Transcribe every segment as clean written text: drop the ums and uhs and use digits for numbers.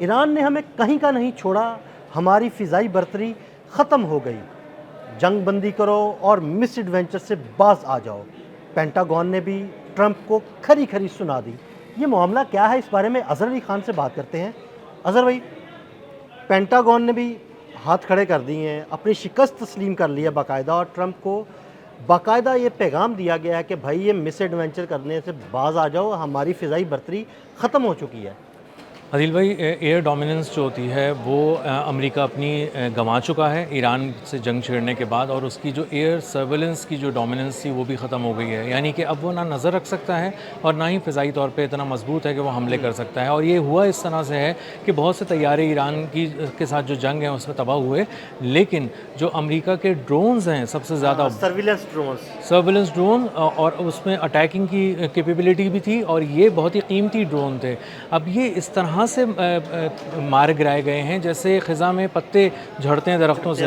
Iran ने हमें कहीं का नहीं छोड़ा, हमारी फ़िज़ाई बर्तरी ख़त्म हो गई, जंग बंदी करो और मिस एडवेंचर से बाज आ जाओ। पेंटागन ने भी ट्रंप को खरी खरी सुना दी। ये मामला क्या है, इस बारे में अज़हर अली खान से बात करते हैं। अज़हर भाई, पेंटागन ने भी हाथ खड़े कर दिए हैं, अपनी शिकस्त तस्लीम कर लिया बाकायदा, और ट्रंप को बाकायदा ये पैगाम दिया गया है कि भाई ये मिस एडवेंचर करने से बाज आ जाओ, हमारी फ़िज़ाई बर्तरी ख़त्म हो चुकी है। आदिल भाई, एयर डोमिनेंस जो होती है वो अमेरिका अपनी गंवा चुका है ईरान से जंग छेड़ने के बाद, और उसकी जो एयर सर्वेलेंस की जो डोमिनेंस थी वो भी ख़त्म हो गई है। यानी कि अब वो ना नज़र रख सकता है और ना ही फ़िज़ाई तौर पे इतना मजबूत है कि वो हमले कर सकता है। और ये हुआ इस तरह से है कि बहुत से तैयारे ईरान की के साथ जो जंग है उसमें तबाह हुए, लेकिन जो अमेरिका के ड्रोन्स हैं सबसे ज़्यादा सर्विलेंस ड्रोन, और उसमें अटैकिंग की कैपेबिलिटी भी थी, और ये बहुत ही कीमती ड्रोन थे। अब ये इस तरह से मारे गिराए गए हैं जैसे ख़ज़ा में पत्ते झड़ते हैं दरख्तों से,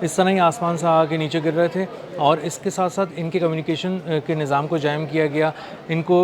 इस तरह ही आसमान से आके नीचे गिर रहे थे। और इसके साथ साथ इनके कम्युनिकेशन के निज़ाम को जाम किया गया, इनको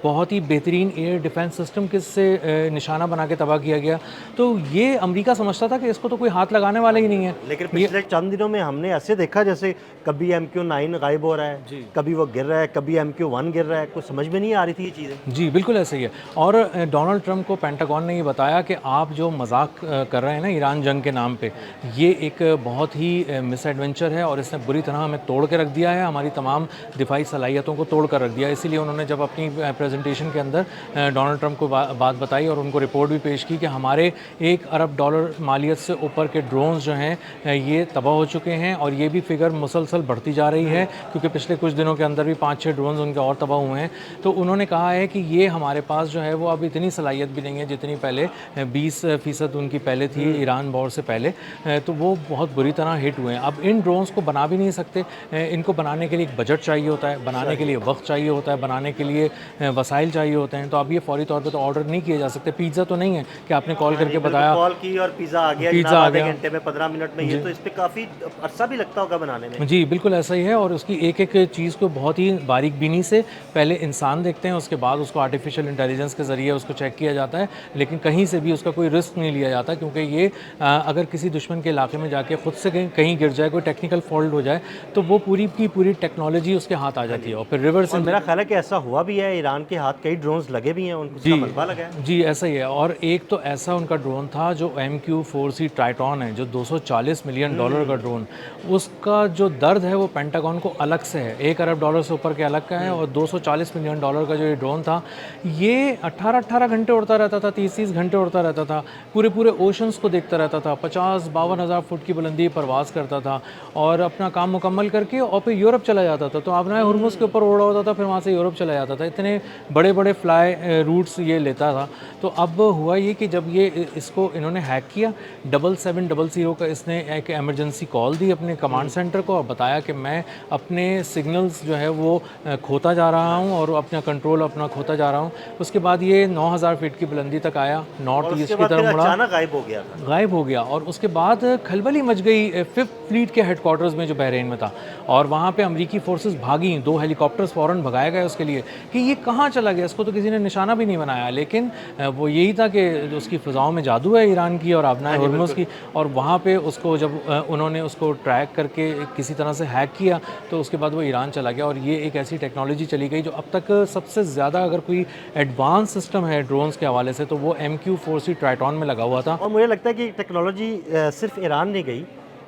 बहुत ही बेहतरीन एयर डिफेंस सिस्टम के से निशाना बना के तबाह किया गया। तो ये अमेरिका समझता था कि इसको तो कोई हाथ लगाने वाला ही नहीं है। लेकिन पिछले चंद दिनों में हमने ऐसे देखा जैसे कभी MQ-9 गायब हो रहा है, कभी वो गिर रहा है, कभी MQ-1 गिर रहा है, कुछ समझ में नहीं आ रही थी ये चीज़ें। जी, बिल्कुल ऐसे ही है। और डोनाल्ड ट्रंप को पेंटागन ने ये बताया कि आप जो मजाक कर रहे हैं ना ईरान जंग के नाम पे, ये एक बहुत ही मिस एडवेंचर है और इसने बुरी तरह हमें तोड़ के रख दिया है, हमारी तमाम दिफाई सलाहियतों को तोड़ कर रख दिया है। इसीलिए उन्होंने जब अपनी प्रेजेंटेशन के अंदर डोनाल्ड ट्रंप को बात बताई और उनको रिपोर्ट भी पेश की कि हमारे $1 अरब मालियत से ऊपर के ड्रोन्स जो हैं ये तबाह हो चुके हैं, और ये भी फिगर मुसलसल बढ़ती जा रही है क्योंकि पिछले कुछ दिनों के अंदर भी 5-6 ड्रोन्स उनके और तबाह हुए हैं। तो उन्होंने कहा है कि ये हमारे पास जो है वो अब इतनी सलाहियत भी नहीं है जितनी पहले 20% उनकी पहले थी ईरान वॉर से पहले। तो वो बहुत बुरी तरह हिट हुए हैं। अब इन ड्रोन्स को बना भी नहीं सकते, इनको बनाने के लिए एक बजट चाहिए होता है, बनाने के लिए वक्त चाहिए होता है, बनाने के लिए वसाइल चाहिए होते हैं। तो अब ये फौरी तौर पे तो ऑर्डर नहीं किए जा सकते। पिज़्ज़ा तो नहीं है कि आपने कॉल करके बताया कॉल की और पिज़्ज़ा आ गया, पिज़्ज़ा आ गया घंटे में 15 मिनट में। ये तो इस पे काफ़ी अरसा भी लगता होगा बनाने में। जी, बिल्कुल ऐसा ही है। और उसकी एक-एक चीज़ को बहुत ही बारीक बीनी से पहले इंसान देखते हैं, उसके बाद उसको आर्टिफिशियल इंटेलिजेंस के ज़रिए उसको चेक किया जाता है, लेकिन कहीं से भी उसका कोई रिस्क नहीं लिया जाता क्योंकि ये अगर किसी दुश्मन के इलाके में जाके खुद से कहीं गिर जाए, कोई टेक्निकल फॉल्ट हो जाए, तो वो पूरी की पूरी टेक्नोलॉजी उसके हाथ आ जाती है और फिर रिवर्स। मेरा ख्याल है कि ऐसा हुआ भी है, ईरान के हाथ कई ड्रोन्स लगे भी हैं, उनका मलबा लगा है। जी, ऐसा ही है। और एक तो ऐसा उनका ड्रोन था जो MQ-4C ट्राइटॉन है, जो $240 मिलियन का ड्रोन, उसका जो दर्द है वो पेंटागन को अलग से है। $1 अरब से ऊपर के अलग का है, और $240 मिलियन का जो ये ड्रोन था, ये 18-18 घंटे उड़ता रहता था, 30-30 घंटे उड़ता रहता था, पूरे पूरे ओशंस को देखता रहता था, 50-52 हज़ार फुट की बुलंदी परवाज़ करता था और अपना काम मुकम्मल करके और फिर यूरोप चला जाता था। तो आपने हुर्मुज़ के ऊपर उड़ा होता था, फिर वहाँ से यूरोप चला जाता था। इतने बड़े बड़े फ्लाई रूट्स ये लेता था। तो अब हुआ ये कि जब ये इसको इन्होंने हैक किया, 7700 का इसने एक एमरजेंसी कॉल दी अपने कमांड सेंटर को और बताया कि मैं अपने सिग्नल्स जो है वो खोता जा रहा हूँ और अपना कंट्रोल अपना खोता जा रहा हूँ। उसके बाद ये 9000 फीट की बुलंदी तक आया, नॉर्थ ईस्ट की तरफ मुड़ा, अचानक गायब हो गया। और उसके बाद खलबली मच गई 5th फ्लीट के हेडक्वार्टर्स में जो बहरीन में था, और वहाँ पे अमेरिकी फोर्सेस भागी, 2 हेलीकॉप्टर्स फ़ौरन भगाए गए उसके लिए कि ये कहाँ चला गया, इसको तो किसी ने निशाना भी नहीं बनाया। लेकिन वो यही था कि उसकी फ़िज़ाओं में जादू है ईरान की और आबनाए हुर्मुज़ की, और वहाँ पे उसको जब उन्होंने उसको ट्रैक करके किसी तरह से हैक किया तो उसके बाद वो ईरान चला गया। और ये एक ऐसी टेक्नोलॉजी चली गई जो अब तक सबसे ज़्यादा अगर कोई एडवांस सिस्टम है ड्रोन्स के हवाले से तो वो MQ-4C ट्राइटॉन में लगा हुआ था। और मुझे लगता है कि टेक्नोलॉजी सिर्फ ईरान नहीं गई,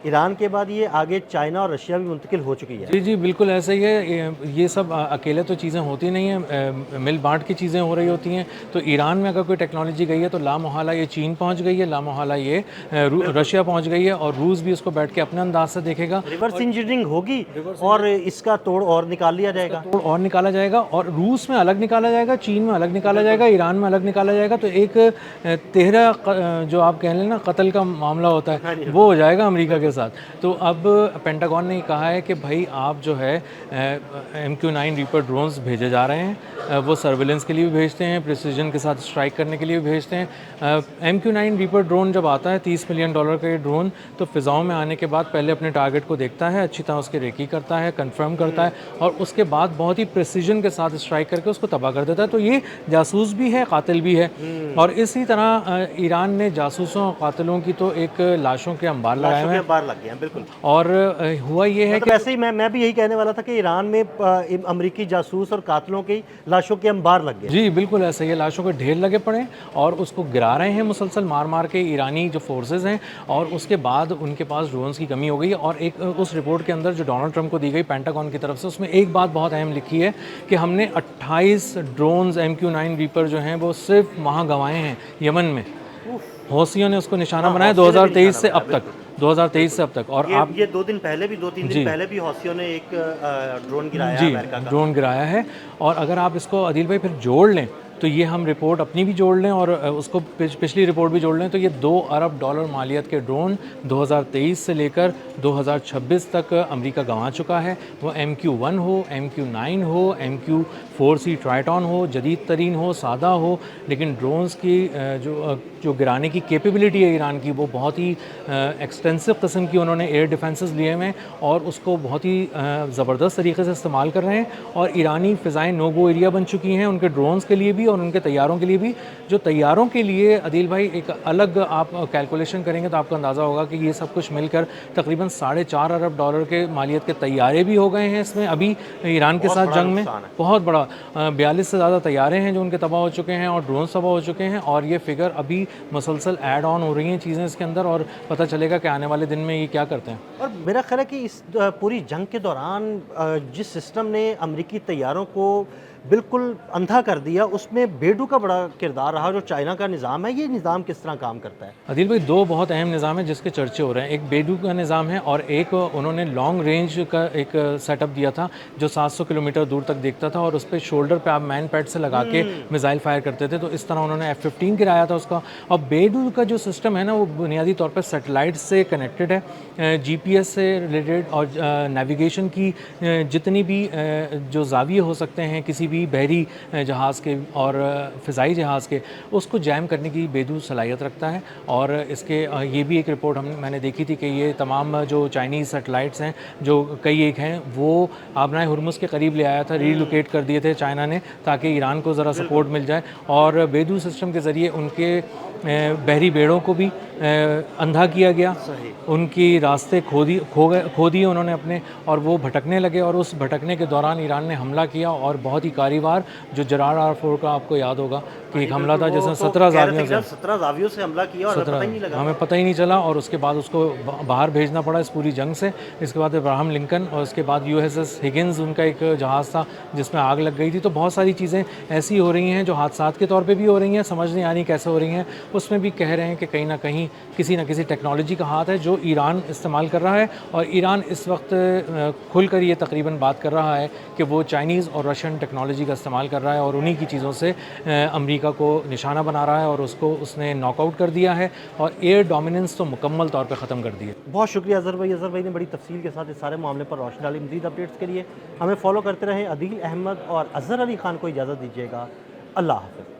ईरान के बाद ये आगे चाइना और रशिया भी मुंतकिल हो चुकी है। जी जी, बिल्कुल ऐसा ही है। ये सब अकेले तो चीज़ें होती नहीं हैं, मिल बांट की चीज़ें हो रही होती हैं। तो ईरान में अगर कोई टेक्नोलॉजी गई है तो लामोहला ये चीन पहुंच गई है, लामोहला ये रशिया पहुंच गई है, और रूस भी उसको बैठ के अपने अंदाज से देखेगा। रिवर्स इंजीनियरिंग होगी और इसका तोड़ और निकाल लिया जाएगा, और रूस में अलग निकाला जाएगा, चीन में अलग निकाला जाएगा, ईरान में अलग निकाला जाएगा। तो एक 13 जो आप कह लें ना कत्ल का मामला होता है वो हो जाएगा अमेरिका के के साथ। तो अब पेंटागन ने कहा है कि भाई आप जो है MQ-9 रीपर ड्रोन्स भेजे जा रहे हैं, वो सर्विलेंस के लिए भी भेजते हैं, प्रिसीजन के साथ स्ट्राइक करने के लिए भी भेजते हैं। MQ-9 रीपर ड्रोन जब आता है $30 मिलियन का ये ड्रोन, तो फ़िज़ाओं में आने के बाद पहले अपने टारगेट को देखता है, अच्छी तरह उसकी रेकी करता है, कंफर्म करता है और उसके बाद बहुत ही प्रिसीजन के साथ स्ट्राइक करके उसको तबाह कर देता है। तो ये जासूस भी है, कातिल भी है। और इसी तरह ईरान ने जासूसों और कातिलों की तो एक लाशों के अंबार लगाए हुए हैं। बार लग गया, बिल्कुल। और हुआ ये है कि वैसे ही मैं भी यही कहने वाला था कि ईरान में अमेरिकी जासूस और कातिलों की लाशों के अंबार लग गए। जी बिल्कुल ऐसा ही है, लाशों के ढेर लगे पड़े हैं और उसको गिरा रहे हैं मुसलसल मार मार के ईरानी जो फोर्सेस हैं। और उसके बाद उनके पास ड्रोन्स की कमी हो गई है। और एक उस रिपोर्ट के अंदर जो डोनाल्ड ट्रंप को दी गई पेंटागन की तरफ से, उसमें एक बात बहुत अहम लिखी है कि हमने 28 ड्रोन्स MQ-9 रीपर जो हैं वो सिर्फ वहाँ गंवाए हैं यमन में। हौसियों ने उसको निशाना बनाया 2023 से अब तक, 2023 से अब तक। और आप ये 2-3 दिन पहले भी हौसियों ने एक ड्रोन गिराया जी अमेरिका का। ड्रोन गिराया है। और अगर आप इसको आदिल भाई फिर जोड़ लें तो ये हम रिपोर्ट अपनी भी जोड़ लें और उसको पिछली रिपोर्ट भी जोड़ लें तो ये $2 अरब मालियत के ड्रोन 2023 से लेकर 2026 तक अमेरिका गंवा चुका है। वो MQ-1 हो, MQ-9 हो, MQ-4C ट्राइटॉन हो, जदीद तरीन हो, सादा हो, लेकिन ड्रोन्स की जो गिराने की कैपेबिलिटी है ईरान की, वो बहुत ही एक्सटेंसिव किस्म की उन्होंने एयर डिफेंसेस लिए हुए हैं और उसको बहुत ही ज़बरदस्त तरीके से इस्तेमाल कर रहे हैं। और ईरानी फ़िज़ाएँ नो गो एरिया बन चुकी हैं उनके ड्रोन्स के लिए भी और उनके तैयारों के लिए भी। जो तैयारों के लिए अदील भाई एक अलग आप कैलकुलेशन करेंगे तो आपको अंदाज़ा होगा कि ये सब कुछ मिलकर तकरीबन $4.5 अरब के मालियत के तैयारे भी हो गए हैं इसमें अभी ईरान के साथ जंग में। बहुत बड़ा 42 से ज़्यादा तैयारे हैं जो उनके तबाह हो चुके हैं और ड्रोन तबाह हो चुके हैं। और ये फिगर अभी मुसलसल ऐड ऑन हो रही हैं चीज़ें इसके अंदर और पता चलेगा कि आने वाले दिन में ये क्या करते हैं। और मेरा ख्याल है कि इस पूरी जंग के दौरान जिस सिस्टम ने अमेरिकी तैयारों को बिल्कुल अंधा कर दिया, उसमें बेडू का बड़ा किरदार रहा। जो चाइना का निज़ाम है, ये निज़ाम किस तरह काम करता है? अदिल भाई 2 बहुत अहम निज़ाम है जिसके चर्चे हो रहे हैं। एक बेडू का निज़ाम है और एक उन्होंने लॉन्ग रेंज का एक सेटअप दिया था जो 700 किलोमीटर दूर तक देखता था और उस पर शोल्डर पे आप मैन पैड से लगा के मिसाइल फायर करते थे। तो इस तरह उन्होंने F-15 गिराया था उसका। और बेडू का जो सिस्टम है ना, वो बुनियादी तौर पर सेटेलाइट से कनेक्टेड है, GPS से रिलेटेड और नेविगेशन की जितनी भी जो जाविये हो सकते हैं किसी भी बहरी जहाज़ के और फ़िज़ाई जहाज़ के, उसको जैम करने की बेदू सलाहियत रखता है। और इसके ये भी एक रिपोर्ट मैंने देखी थी कि ये तमाम जो चाइनीज़ सैटेलाइट्स हैं जो कई एक हैं वो आबनाए हुरमुज़ के करीब ले आया था, रीलोकेट कर दिए थे चाइना ने ताकि ईरान को ज़रा सपोर्ट मिल जाए। और बेदू सिस्टम के ज़रिए उनके बहरी बेड़ों को भी अंधा किया गया, उनकी रास्ते खो दिए उन्होंने अपने और वो भटकने लगे। और उस भटकने के दौरान ईरान ने हमला किया और बहुत ही कारीवार, जो जरार R-4 का आपको याद होगा कि एक हमला था जिसमें 17 जावियों से हमला किया और हमें पता ही नहीं चला और उसके बाद उसको बाहर भेजना पड़ा इस पूरी जंग से। इसके बाद अब्राहम लिंकन और उसके बाद USS हिगिंस उनका एक जहाज़ था जिसमें आग लग गई थी। तो बहुत सारी चीज़ें ऐसी हो रही हैं जो हादसात के तौर पे भी हो रही हैं, समझ नहीं आ रही कैसे हो रही हैं। उसमें भी कह रहे हैं कि कहीं ना कहीं किसी न किसी टेक्नोलॉजी का हाथ है जो ईरान इस्तेमाल कर रहा है। और ईरान इस वक्त खुलकर ये तकरीबन बात कर रहा है कि वो चाइनीज़ और रशियन टेक्नोलॉजी का इस्तेमाल कर रहा है और उन्हीं की चीज़ों से अमेरिका को निशाना बना रहा है और उसको उसने नॉकआउट कर दिया है और एयर डोमिनेंस तो मुकम्मल तौर पर ख़त्म कर दी है। बहुत शुक्रिया अज़हर भाई ने बड़ी तफसील के साथ इस सारे मामले पर रोशनी डाली। मज़ीद अपडेट्स के लिए हमें फॉलो करते रहें। अदील अहमद और अज़हर अली ख़ान को इजाज़त दीजिएगा। अल्लाह हाफ़िज़।